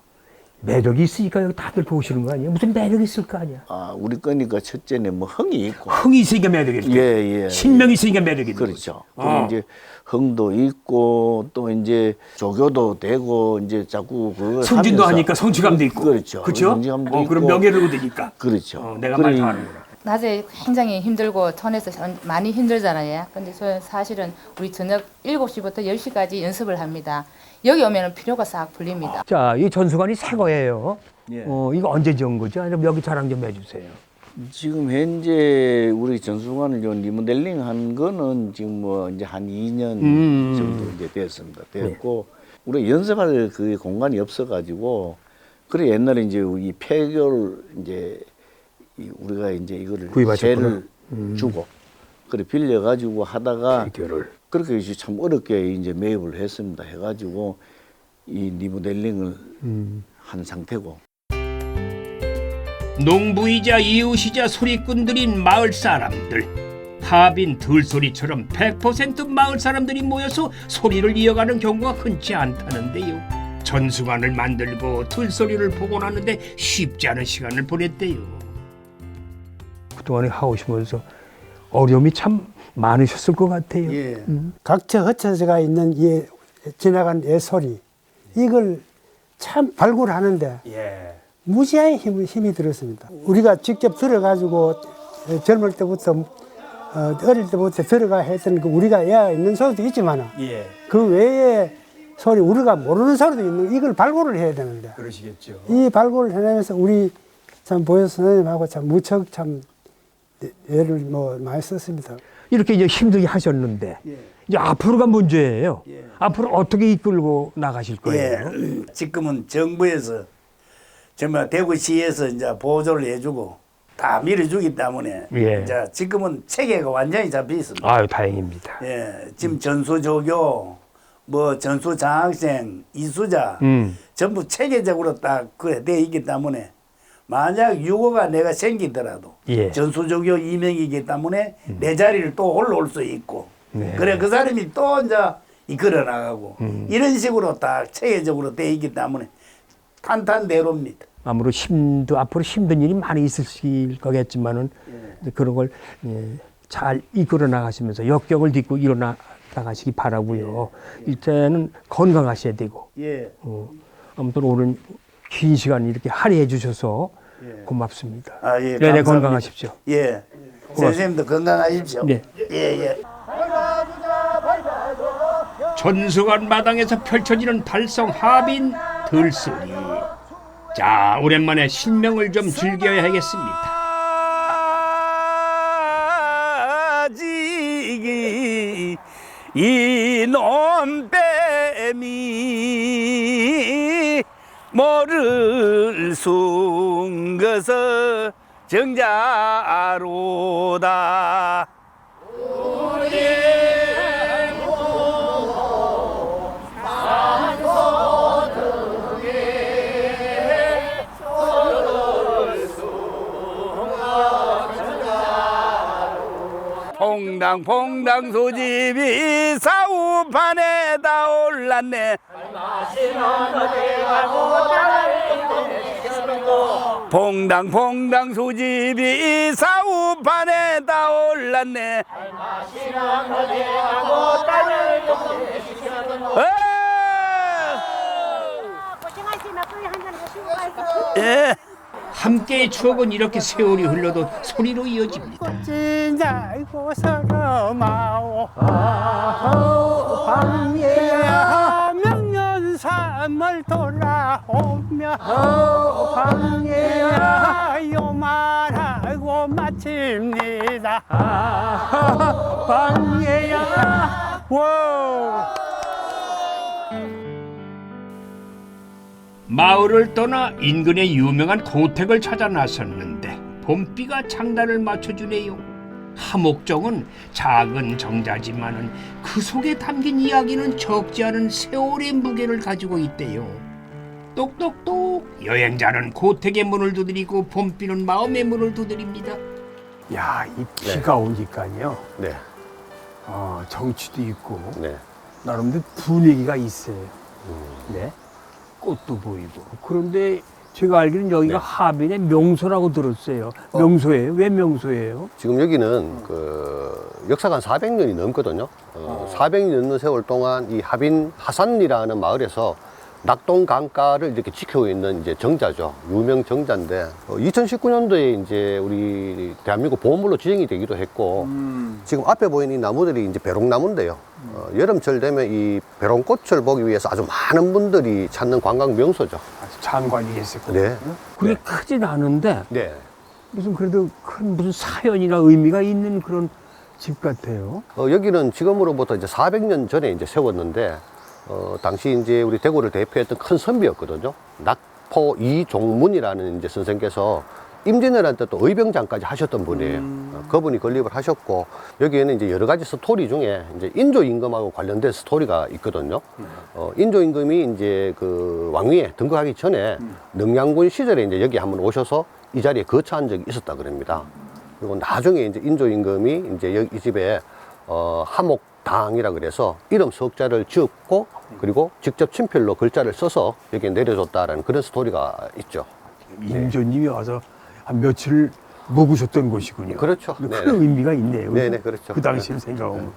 매력이 있으니까 여기 다들 보시는 거 아니에요? 무슨 매력이 있을 거 아니야? 우리 거니까 첫째는 뭐 흥이 있고. 흥이 있으니까 매력이 있고 예. 신명이 있으니까 매력이 있는 그렇죠. 거죠. 그리고 이제 흥도 있고 또 이제 조교도 되고 이제 자꾸 그걸 승진도 하면서 하니까 성취감도 있고. 그렇죠. 그렇죠? 성취감도 그럼 있고. 명예를 얻으니까. 그렇죠. 내가 말 그래, 잘하는구나. 낮에 굉장히 힘들고 촌에서 많이 힘들잖아요. 근데 사실은 우리 저녁 7시부터 10시까지 연습을 합니다. 여기 오면 피로가 싹 풀립니다. 자, 이 전수관이 새 거예요. 예. 이거 언제 지은 거죠? 아니면 여기 자랑 좀 해주세요. 지금 현재 우리 전수관을 좀 리모델링 한 거는 지금 뭐 이제 한 2년 정도 이제 됐습니다. 됐고, 우리 연습할 그 공간이 없어가지고, 그래 옛날에 이제 이 폐교를 이제 우리가 이제 이거를 구입하셨구나. 세를 주고, 그래 빌려가지고 하다가 폐교를. 그렇게 이제 참 어렵게 이제 매입을 했습니다. 해가지고 이 리모델링을 한 상태고. 농부이자 이웃이자 소리꾼들인 마을 사람들. 하빈 들소리처럼 100% 마을 사람들이 모여서 소리를 이어가는 경우가 흔치 않다는데요. 전수관을 만들고 들소리를 복원하는데 쉽지 않은 시간을 보냈대요. 그동안에 하오시면서 어려움이 참 많으셨을 것 같아요. 예. 각처 흩어져가 있는 이 지나간 애 소리 이걸 참 발굴하는데 무지하게 힘이 들었습니다. 우리가 직접 들어가지고 젊을 때부터 어릴 때부터 들어가 했던 그 우리가 애가 있는 소리도 있지만 그 외에 소리 우리가 모르는 소리도 있는 이걸 발굴을 해야 되는데 그러시겠죠. 이 발굴을 해내면서 우리 참 보혜 선생님하고 참 무척 참 애를 뭐 많이 썼습니다. 이렇게 이제 힘들게 하셨는데 이제 앞으로가 문제예요. 앞으로 어떻게 이끌고 나가실 거예요? 지금은 정부에서 정말 대구시에서 이제 보조를 해주고 다 밀어주기 때문에 이제 지금은 체계가 완전히 잡혀 있습니다. 아유, 다행입니다. 지금 전수조교, 뭐 전수장학생, 이수자 전부 체계적으로 딱 그래 돼 있기 때문에 만약 유고가 내가 생기더라도 전수조교 임명이기 때문에 내 자리를 또 올라올 수 있고 그래 그 사람이 또 이제 이끌어 나가고 이런 식으로 딱 체계적으로 돼 있기 때문에 탄탄대로입니다. 아무로 앞으로 힘든 일이 많이 있으실 거겠지만은 그런 걸 잘 이끌어 나가시면서 역경을 딛고 일어나 나가시기 바라고요. 일단은 건강하셔야 되고. 아무튼 오늘 긴 시간 이렇게 할애해 주셔서 고맙습니다. 감사합니다. 건강하십시오. 선생님도 건강하십시오. 네. 전수관 마당에서 펼쳐지는 발성 하빈 들소리. 자, 오랜만에 신명을 좀 즐겨야 하겠습니다. 이놈 뱀이 모를 순 것을 정자로다. 퐁당 소집이 사우판에 다 올랐네. 퐁당 소집이 사우판에 다 올랐네. 함께의 추억은 이렇게 세월이 흘러도 소리로 이어집니다. 진자이고 서러마오 방예야 명년삼을 돌아오며 방예야 요말하고 마칩니다. 방예야 마을을 떠나 인근의 유명한 고택을 찾아 나섰는데 봄비가 장단을 맞춰주네요. 하목정은 작은 정자지만은 그 속에 담긴 이야기는 적지 않은 세월의 무게를 가지고 있대요. 똑똑똑 여행자는 고택의 문을 두드리고 봄비는 마음의 문을 두드립니다. 야, 이 비가 오니까요. 정취도 있고 나름대로 분위기가 있어요. 꽃도 보이고. 그런데 제가 알기로는 여기가 하빈의 명소라고 들었어요. 명소예요? 왜 명소예요? 지금 여기는 그 역사가 한 400년이 넘거든요. 400년 넘는 세월 동안 이 하빈 하산이라는 마을에서 낙동 강가를 이렇게 지키고 있는 이제 정자죠. 유명 정자인데 2019년도에 이제 우리 대한민국 보물로 지정이 되기도 했고 지금 앞에 보이는 이 나무들이 이제 배롱나무인데요. 여름철 되면 이 배롱꽃을 보기 위해서 아주 많은 분들이 찾는 관광 명소죠. 아주 장관이 있었고. 네. 그게 네. 크진 않은데 네. 무슨 그래도 큰 무슨 사연이나 의미가 있는 그런 집 같아요. 여기는 지금으로부터 이제 400년 전에 이제 세웠는데 당시 이제 우리 대구를 대표했던 큰 선비였거든요. 낙포 이종문이라는 이제 선생께서 임진왜란 때 또 의병장까지 하셨던 분이에요. 그분이 건립을 하셨고 여기에는 이제 여러 가지 스토리 중에 이제 인조 임금하고 관련된 스토리가 있거든요. 인조 임금이 이제 그 왕위에 등극하기 전에 능양군 시절에 이제 여기 한번 오셔서 이 자리에 거처한 적이 있었다 그럽니다. 그리고 나중에 이제 인조 임금이 이제 여기 이 집에 하목당이라 그래서 이름 석자를 지었고 그리고 직접 친필로 글자를 써서 여기에 내려줬다라는 그런 스토리가 있죠. 임조님이 와서 한 며칠 묵으셨던 곳이군요. 그렇죠. 큰 네네. 의미가 있네요. 네네, 그렇죠. 그 당시를 생각하면.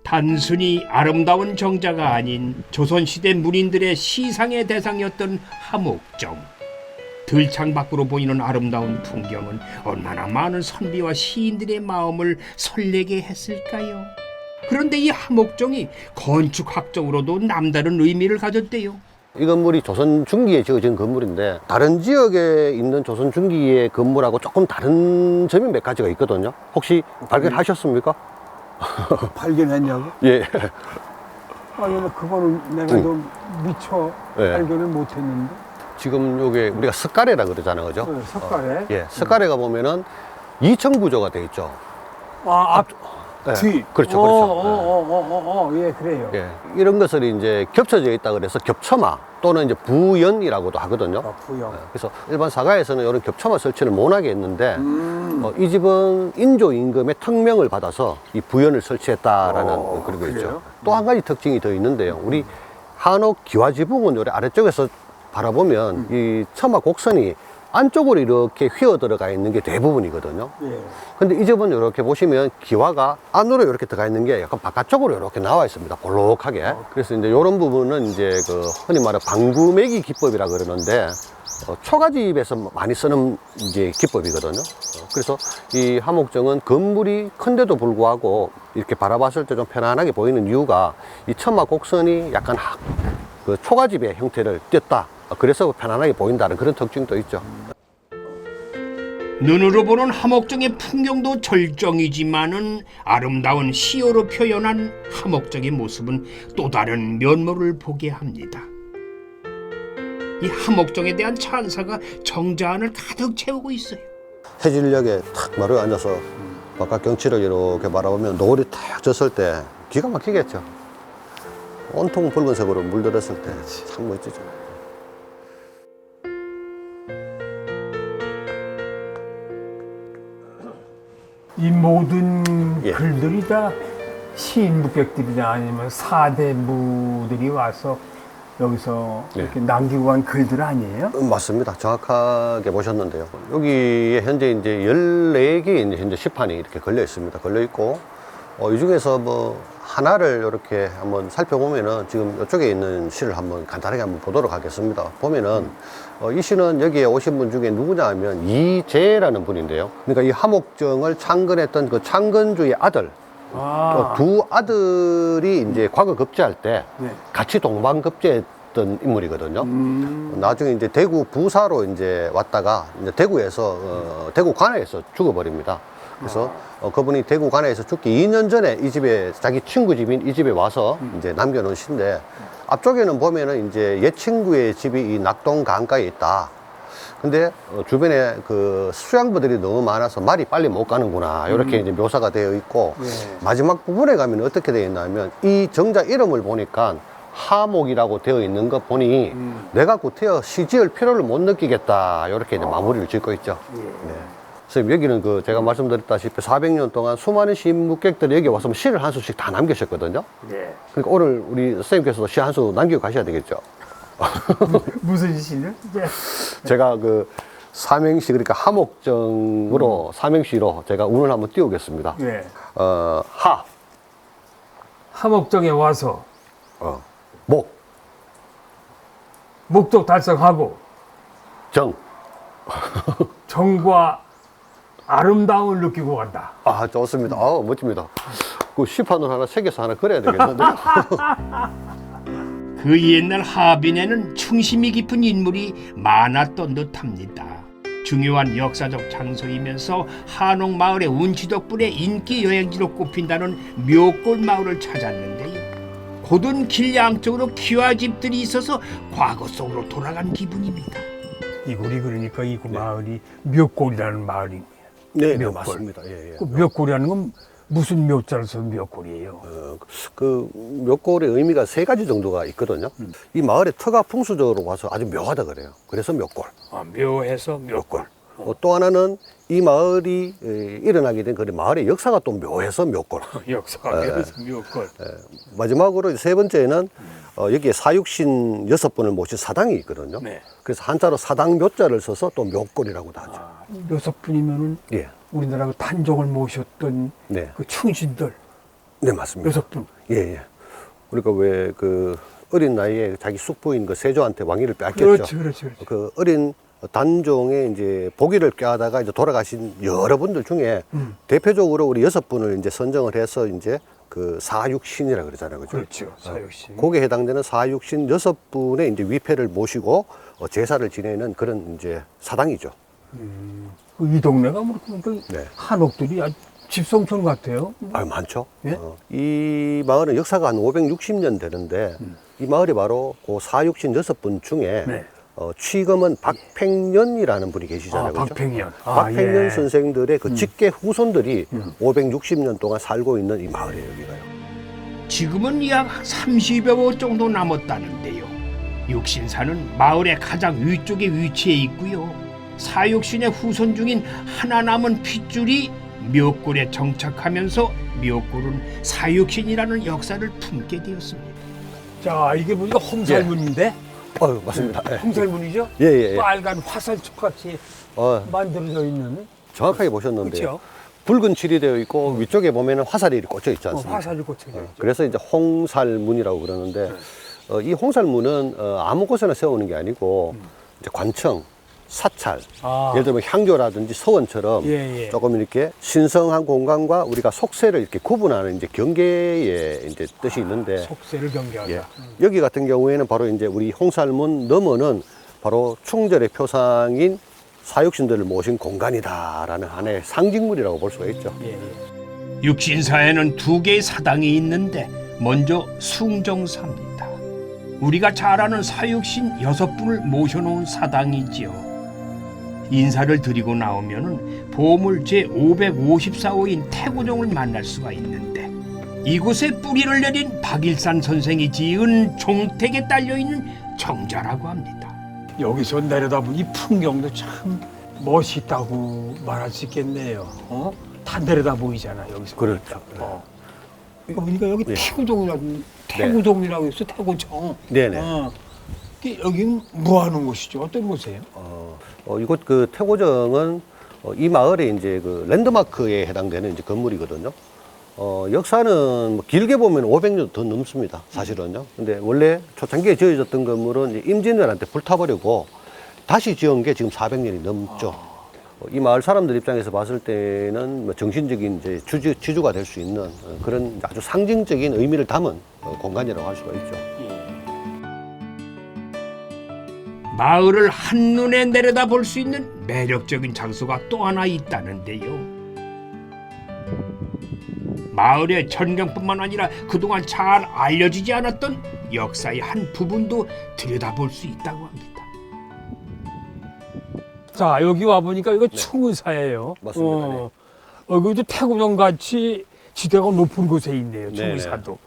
단순히 아름다운 정자가 아닌 조선시대 문인들의 시상의 대상이었던 하목정. 들창 밖으로 보이는 아름다운 풍경은 얼마나 많은 선비와 시인들의 마음을 설레게 했을까요? 그런데 이 하목정이 건축학적으로도 남다른 의미를 가졌대요. 이 건물이 조선 중기에 지어진 건물인데 다른 지역에 있는 조선 중기의 건물하고 조금 다른 점이 몇 가지가 있거든요. 혹시 발견하셨습니까? 발견했냐고? 예. 아니, 그거는 내가 좀 미처 네. 발견을 못했는데. 지금 요게 우리가 석가래라 그러잖아요, 그죠? 네, 석가래. 예, 석가래가 보면은 2층 구조가 되어 있죠. 앞, 네, 뒤. 그렇죠, 그렇죠. 예, 그래요. 예, 이런 것을 이제 겹쳐져 있다 그래서 겹쳐마 또는 이제 부연이라고도 하거든요. 부연. 예, 그래서 일반 사가에서는 이런 겹쳐마 설치를 못하게 했는데 이 집은 인조 임금의 특명을 받아서 이 부연을 설치했다라는 그런 거 있죠. 또 한 가지 특징이 더 있는데요. 우리 한옥 기와지붕은 요래 아래쪽에서 바라보면 이 처마 곡선이 안쪽으로 이렇게 휘어 들어가 있는 게 대부분이거든요. 예. 근데 이 집은 이렇게 보시면 기와가 안으로 이렇게 들어가 있는 게 약간 바깥쪽으로 이렇게 나와 있습니다. 볼록하게. 그래서 이제 이런 부분은 이제 그 흔히 말하는 방구매기 기법이라 그러는데 초가집에서 많이 쓰는 이제 기법이거든요. 그래서 이 하목정은 건물이 큰데도 불구하고 이렇게 바라봤을 때 좀 편안하게 보이는 이유가 이 처마 곡선이 약간 그 초가집의 형태를 띄었다. 그래서 편안하게 보인다는 그런 특징도 있죠. 눈으로 보는 하목정의 풍경도 절정이지만은 아름다운 시어로 표현한 하목정의 모습은 또 다른 면모를 보게 합니다. 이 하목정에 대한 찬사가 정자 안을 가득 채우고 있어요. 해질녘에 탁 마루에 앉아서 바깥 경치를 이렇게 바라보면 노을이 탁 졌을 때 기가 막히겠죠. 온통 붉은색으로 물들었을 때 참 멋지죠. 이 모든 예. 글들이 다 시인 묵객들이나 아니면 사대부들이 와서 여기서 예. 이렇게 남기고 간 글들 아니에요? 맞습니다. 정확하게 보셨는데요. 여기에 현재 이제 14개의 이제 현재 시판이 이렇게 걸려 있습니다. 걸려 있고, 이 중에서 뭐 하나를 이렇게 한번 살펴보면은 지금 이쪽에 있는 시를 한번 간단하게 한번 보도록 하겠습니다. 보면은 이 시는 여기에 오신 분 중에 누구냐 하면 이재라는 분인데요. 그러니까 이 하목정을 창건했던 그 창건주의 아들, 두 아들이 이제 과거 급제할 때 네. 같이 동반급제했던 인물이거든요. 나중에 이제 대구 부사로 이제 왔다가 이제 대구에서 대구 관에서 죽어버립니다. 그래서 그분이 대구 관에서 죽기 2년 전에 이 집에 자기 친구 집인 이 집에 와서 이제 남겨놓은 시인데 앞쪽에는 보면은 이제 옛 친구의 집이 이 낙동 강가에 있다. 근데 주변에 그 수양부들이 너무 많아서 말이 빨리 못 가는구나 이렇게 이제 묘사가 되어 있고 마지막 부분에 가면 어떻게 되어 있냐면 이 정자 이름을 보니까 하목이라고 되어 있는 거 보니 내가 구태여 시 지을 필요를 못 느끼겠다 이렇게 이제 마무리를 짓고 있죠. 네. 선생님 여기는 그 제가 말씀드렸다시피 400년 동안 수많은 시인 묵객들이 여기 와서 시를 한 수씩 다 남기셨거든요. 네. 그러니까 오늘 우리 선생님께서도 시 한 수 남기고 가셔야 되겠죠. 무슨 시를? 네. 제가 그 삼행시 그러니까 하목정으로 삼행시로 제가 운을 한번 띄우겠습니다. 네. 하 하목정에 와서 목, 목도 달성하고 정. 정과 아름다움을 느끼고 간다. 아, 좋습니다. 아, 멋집니다. 그 시판을 하나 새겨서 하나 그려야 되겠는데. 그 옛날 하빈에는 충심이 깊은 인물이 많았던 듯합니다. 중요한 역사적 장소이면서 한옥 마을의 운치 덕분에 인기 여행지로 꼽힌다는 묘골 마을을 찾았는데요. 고든 길 양쪽으로 기와집들이 있어서 과거 속으로 돌아간 기분입니다. 이골이 그러니까 이 마을이 묘골이라는 마을입니다. 네, 묘골. 맞습니다. 예, 예. 그 묘골이라는 건 무슨 묘자를 써서 묘골이에요? 그 묘골의 의미가 세 가지 정도가 있거든요. 이 마을의 터가 풍수적으로 봐서 아주 묘하다 그래요. 그래서 묘골. 묘해서 묘골. 또 하나는 이 마을이 일어나게 된 그 마을의 역사가 또 묘해서 묘골. 역사가 묘해서 묘골. 마지막으로 세 번째는 여기에 사육신 6분을 모신 사당이 있거든요. 네. 그래서 한자로 사당 묘자를 써서 또 묘골이라고도 하죠. 6분이면은 예. 우리나라 그 탄종을 모셨던 네. 그 충신들 네, 맞습니다. 6분. 예, 예. 그러니까 왜 그 어린 나이에 자기 숙부인 그 세조한테 왕위를 뺏겼죠. 그렇지, 그렇지, 그렇지. 그 어린 단종의 이제 보기를 꾀하다가 이제 돌아가신 여러분들 중에 대표적으로 우리 6분을 이제 선정을 해서 이제 그 사육신이라 그러잖아요. 그죠? 그렇죠. 사육신. 거기에 해당되는 사육신 6분의 이제 위패를 모시고 제사를 지내는 그런 이제 사당이죠. 이 동네가 뭐 그러니까 네. 한옥들이 아주 집성촌 같아요. 아, 많죠. 예? 이 마을은 역사가 한 560년 되는데 이 마을이 바로 그 사육신 6분 중에 네. 취검은 박팽년이라는 분이 계시잖아요. 그죠? 박팽년. 박팽년 예. 선생들의 그 직계 후손들이 560년 동안 살고 있는 이 마을이에요, 여기가요. 지금은 약 30여 호 정도 남았다는데요. 육신사는 마을의 가장 위쪽에 위치해 있고요. 사육신의 후손 중인 하나 남은 핏줄이 묘골에 정착하면서 묘골은 사육신이라는 역사를 품게 되었습니다. 자, 이게 보니까 홍살문인데? 맞습니다. 예. 홍살문이죠? 예, 예, 예. 빨간 화살촉 같이 만들어져 있는. 정확하게 보셨는데요. 그렇죠? 붉은 칠이 되어 있고 위쪽에 보면은 화살이 꽂혀 있지 않습니까? 화살이 꽂혀져 있죠. 그래서 이제 홍살문이라고 그러는데 이 홍살문은 아무 곳에나 세우는 게 아니고 이제 관청, 사찰, 예를 들면 향교라든지 서원처럼 예, 예. 조금 이렇게 신성한 공간과 우리가 속세를 이렇게 구분하는 이제 경계의 이제 뜻이 있는데 속세를 경계하자. 예. 여기 같은 경우에는 바로 이제 우리 홍살문 너머는 바로 충절의 표상인 사육신들을 모신 공간이다라는 하나의 상징물이라고 볼 수가 있죠. 예, 예. 육신사에는 2개의 사당이 있는데 먼저 숭정사입니다. 우리가 잘 아는 사육신 6분을 모셔놓은 사당이지요. 인사를 드리고 나오면은 보물 제554호인 태고종을 만날 수가 있는데 이곳에 뿌리를 내린 박일산 선생이 지은 종택에 딸려있는 정자라고 합니다. 여기서 내려다보니 이 풍경도 참 멋있다고 말할 수 있겠네요. 다 내려다 보이잖아 여기서. 그렇죠. 이거 보니까 여기 태고종이라고 해서 태고종. 네네. 여기는 뭐 하는 곳이죠? 어떤 곳이에요? 이곳 그 태고정은 이 마을의 이제 그 랜드마크에 해당되는 이제 건물이거든요. 역사는 뭐 길게 보면 500년 더 넘습니다. 사실은요. 근데 원래 초창기에 지어졌던 건물은 이제 임진왜란때 불타버리고 다시 지은 게 지금 400년이 넘죠. 이 마을 사람들 입장에서 봤을 때는 뭐 정신적인 이제 지주가 될 수 있는 그런 아주 상징적인 의미를 담은 공간이라고 할 수가 있죠. 마을을 한눈에 내려다 볼 수 있는 매력적인 장소가 또 하나 있다는데요. 마을의 전경뿐만 아니라 그동안 잘 알려지지 않았던 역사의 한 부분도 들여다볼 수 있다고 합니다. 자, 여기 와보니까 이거 충의사예요. 맞습니다. 네. 여기도 태고정 같이 지대가 높은 곳에 있네요. 네네. 충의사도.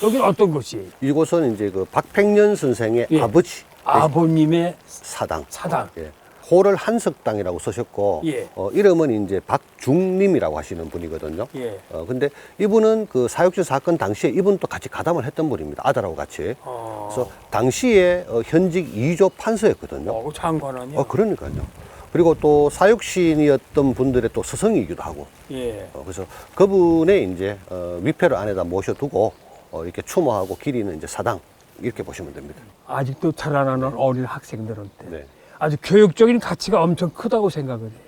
여기는 어떤 곳이에요? 이곳은 이제 그 박팽년 선생의 예. 아버지 아버님의 사당. 사당. 예. 호를 한석당이라고 쓰셨고, 예. 이름은 이제 박중림이라고 하시는 분이거든요. 예. 근데 이분은 그 사육신 사건 당시에 이분도 같이 가담을 했던 분입니다. 아들하고 같이. 그래서 당시에 현직 2조 판서였거든요. 장관 아니야? 그러니까요. 그리고 또 사육신이었던 분들의 또 스승이기도 하고. 예. 그래서 그분의 이제 위패를 안에다 모셔두고 이렇게 추모하고 길이는 이제 사당 이렇게 보시면 됩니다. 아직도 자라나는 어린 학생들한테 네. 아주 교육적인 가치가 엄청 크다고 생각을 해요.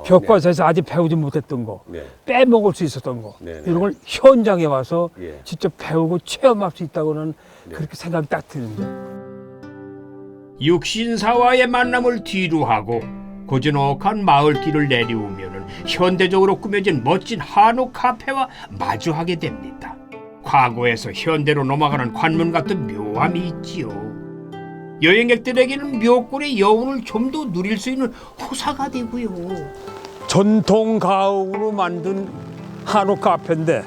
교과서에서 아직 배우지 못했던 거, 네. 빼먹을 수 있었던 거, 네, 네. 이런 걸 현장에 와서 예. 직접 배우고 체험할 수 있다고는 네. 그렇게 생각이 딱 드는데. 육신사와의 만남을 뒤로 하고 고즈넉한 마을길을 내려오면은 현대적으로 꾸며진 멋진 한옥 카페와 마주하게 됩니다. 과거에서 현대로 넘어가는 관문 같은 묘함이 있지요. 여행객들에게는 묘골의 여운을 좀 더 누릴 수 있는 호사가 되고요. 전통 가옥으로 만든 한옥 카페인데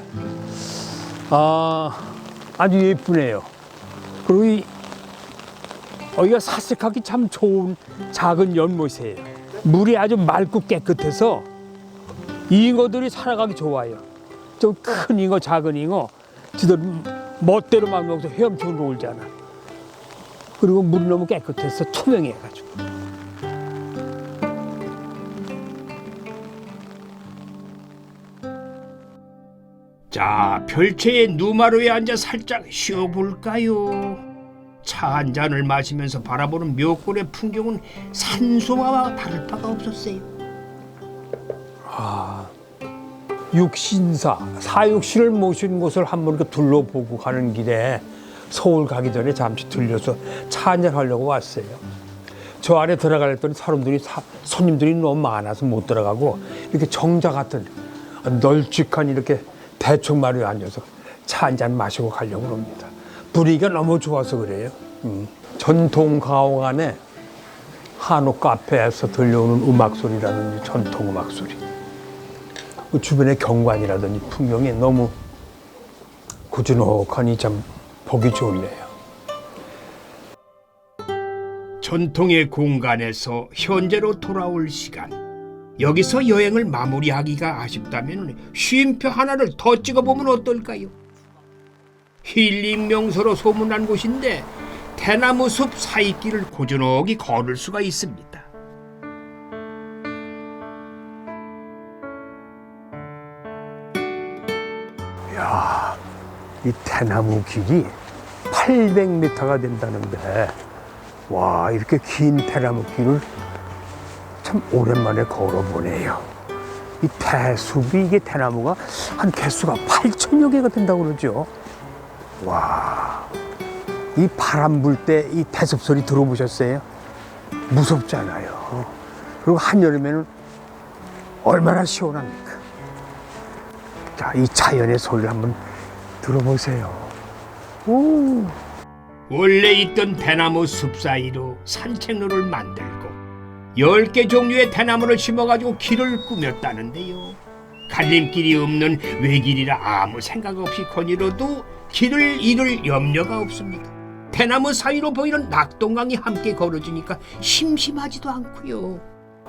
아주 예쁘네요. 그리고 여기가 사색하기 참 좋은 작은 연못이에요. 물이 아주 맑고 깨끗해서 잉어들이 살아가기 좋아요. 좀 큰 잉어, 작은 잉어 지들 멋대로 막 여기서 헤엄치고 놀잖아. 그리고 물이 너무 깨끗해서 투명해가지고. 자, 별채의 누마루에 앉아 살짝 쉬어볼까요? 차 한 잔을 마시면서 바라보는 묘골의 풍경은 산소와 다를 바가 없었어요. 육신사, 사육신을 모신 곳을 한번 이렇게 둘러보고 가는 길에 서울 가기 전에 잠시 들려서 차 한잔 하려고 왔어요. 저 안에 들어가랬더니 손님들이 너무 많아서 못 들어가고 이렇게 정자 같은 널찍한 이렇게 대청마루에 앉아서 차 한잔 마시고 가려고 합니다. 분위기가 너무 좋아서 그래요. 전통 가옥 안에 한옥 카페에서 들려오는 음악 소리라든지 전통 음악 소리, 그 주변의 경관이라든지 풍경이 너무 고즈넉하니 참 보기 좋네요. 전통의 공간에서 현재로 돌아올 시간. 여기서 여행을 마무리하기가 아쉽다면 쉼표 하나를 더 찍어보면 어떨까요? 힐링 명소로 소문난 곳인데 대나무 숲 사이길을 고즈넉히 걸을 수가 있습니다. 이 대나무 길이 800m가 된다는데, 와, 이렇게 긴 대나무 길을 참 오랜만에 걸어보네요. 이 대숲이, 이게 대나무가 한 개수가 8,000여 개가 된다고 그러죠. 와, 이 바람 불 때 이 대숲 소리 들어보셨어요? 무섭잖아요. 그리고 한여름에는 얼마나 시원합니까? 자, 이 자연의 소리를 한번 들어보세요. 오. 원래 있던 대나무 숲 사이로 산책로를 만들고 10개 종류의 대나무를 심어가지고 길을 꾸몄다는데요. 갈림길이 없는 외길이라 아무 생각 없이 거닐어도 길을 잃을 염려가 없습니다. 대나무 사이로 보이는 낙동강이 함께 걸어지니까 심심하지도 않고요.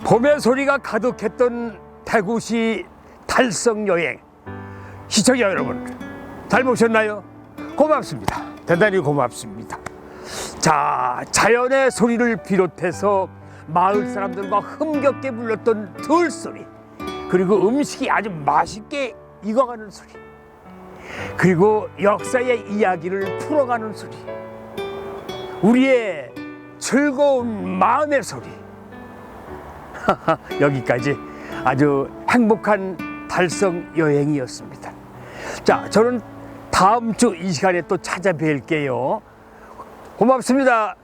봄의 소리가 가득했던 대구시 달성 여행, 시청자 여러분 잘 보셨나요? 고맙습니다. 대단히 고맙습니다. 자, 자연의 소리를 비롯해서 마을 사람들과 흥겹게 불렀던 들소리, 그리고 음식이 아주 맛있게 익어가는 소리, 그리고 역사의 이야기를 풀어가는 소리, 우리의 즐거운 마음의 소리. 여기까지 아주 행복한 달성 여행이었습니다. 자, 저는 다음 주 이 시간에 또 찾아뵐게요. 고맙습니다.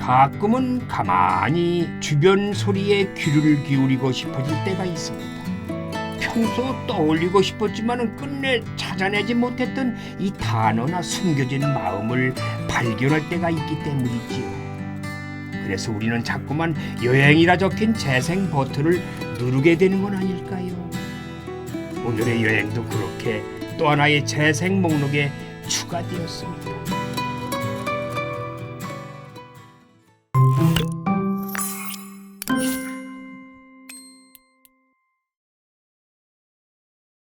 가끔은 가만히 주변 소리에 귀를 기울이고 싶어질 때가 있습니다. 평소 떠올리고 싶었지만은 끝내 찾아내지 못했던 이 단어나 숨겨진 마음을 발견할 때가 있기 때문이지요. 그래서 우리는 자꾸만 여행이라 적힌 재생 버튼을 누르게 되는 건 아닐까요? 오늘의 여행도 그렇게 또 하나의 재생 목록에 추가되었습니다.